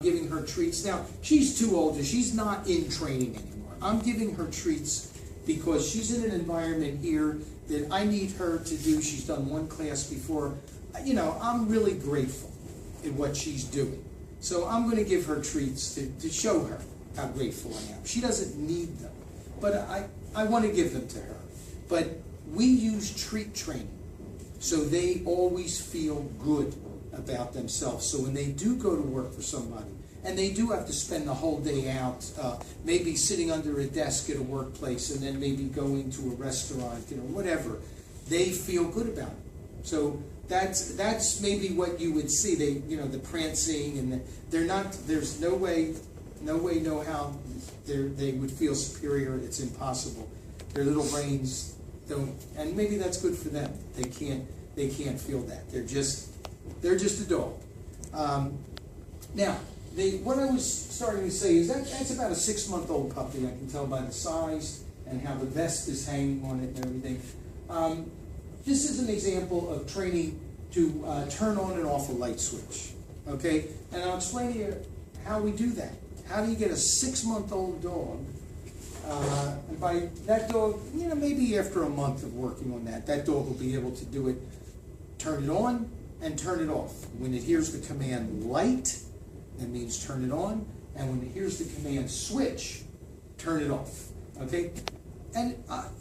Giving her treats. Now, she's too old. She's not in training anymore. I'm giving her treats because she's in an environment here that I need her to do. She's done one class before. You know, I'm really grateful at what she's doing. So I'm going to give her treats to show her how grateful I am. She doesn't need them, but I want to give them to her. But we use treat training so they always feel good about themselves. So when they do go to work for somebody, and they do have to spend the whole day out, maybe sitting under a desk at a workplace, and then maybe going to a restaurant, you know, whatever, they feel good about it. So that's maybe what you would see. They, you know, the prancing, and they're not. There's no way, no how they would feel superior. It's impossible. Their little brains don't, and maybe that's good for them. They can't feel that. They're just a dog. Now, what I was starting to say is that's about a 6-month-old puppy. I can tell by the size and how the vest is hanging on it and everything. This is an example of training to turn on and off a light switch. Okay, and I'll explain to you how we do that. How do you get a 6-month-old dog? And by that dog, you know, maybe after a month of working on that dog will be able to do it. Turn it on and turn it off. When it hears the command light, that means turn it on, and when it hears the command switch, turn it off. Okay? And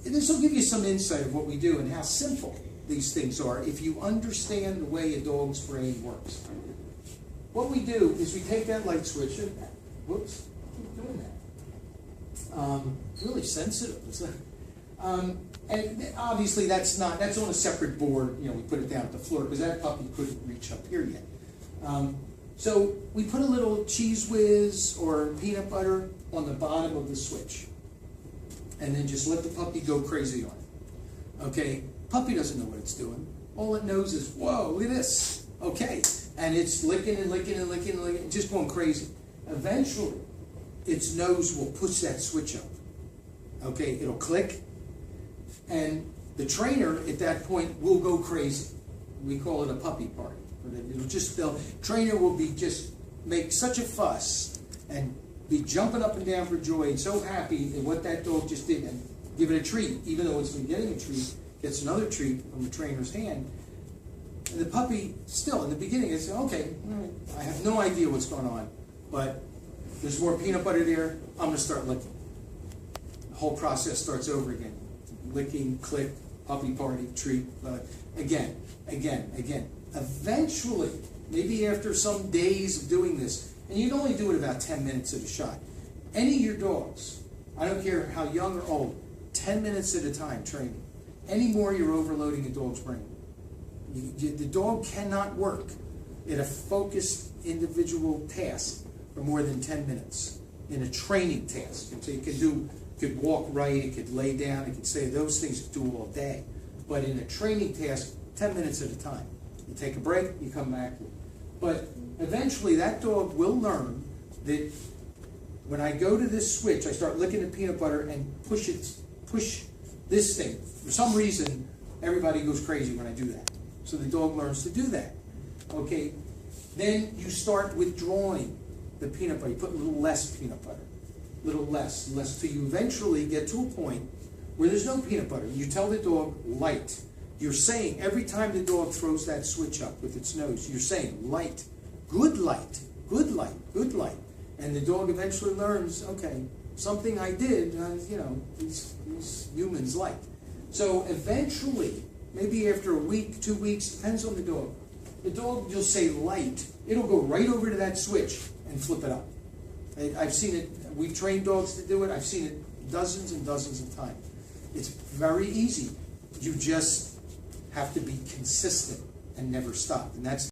this will give you some insight of what we do and how simple these things are if you understand the way a dog's brain works. What we do is we take that light switch and, whoops, I keep doing that. Really sensitive. And obviously that's on a separate board. You know, we put it down at the floor because that puppy couldn't reach up here yet. So we put a little cheese whiz or peanut butter on the bottom of the switch, and then just let the puppy go crazy on it. Okay, puppy doesn't know what it's doing. All it knows is, whoa, look at this. Okay, and it's licking and licking and licking and licking, just going crazy. Eventually, its nose will push that switch up. Okay, it'll click, and the trainer at that point will go crazy. We call it a puppy party. It'll just, the trainer will be just make such a fuss and be jumping up and down for joy and so happy at what that dog just did, and give it a treat, even though it's been getting a treat, gets another treat from the trainer's hand. And the puppy, still in the beginning, is okay, I have no idea what's going on, but there's more peanut butter there, I'm going to start licking. The whole process starts over again. Licking, click, puppy party, treat, again. Eventually, maybe after some days of doing this, and you'd only do it about 10 minutes at a shot. Any of your dogs, I don't care how young or old, 10 minutes at a time training. Any more, you're overloading a dog's brain. The dog cannot work at a focused individual task for more than 10 minutes in a training task. And so it could walk right, it could lay down, it could say those things it could do all day. But in a training task, 10 minutes at a time. You take a break, you come back. But eventually that dog will learn that when I go to this switch, I start licking the peanut butter and push this thing. For some reason, everybody goes crazy when I do that. So the dog learns to do that. Okay, then you start withdrawing the peanut butter. You put a little less peanut butter, a little less, till you eventually get to a point where there's no peanut butter. You tell the dog light. You're saying, every time the dog throws that switch up with its nose, you're saying light, good light, good light, good light. And the dog eventually learns, okay, something I did, you know, these humans like. So eventually, maybe after a week, 2 weeks, depends on the dog, you'll say light, it'll go right over to that switch and flip it up. I've seen it, we've trained dogs to do it, I've seen it dozens and dozens of times. It's very easy. You just have to be consistent and never stop. And that's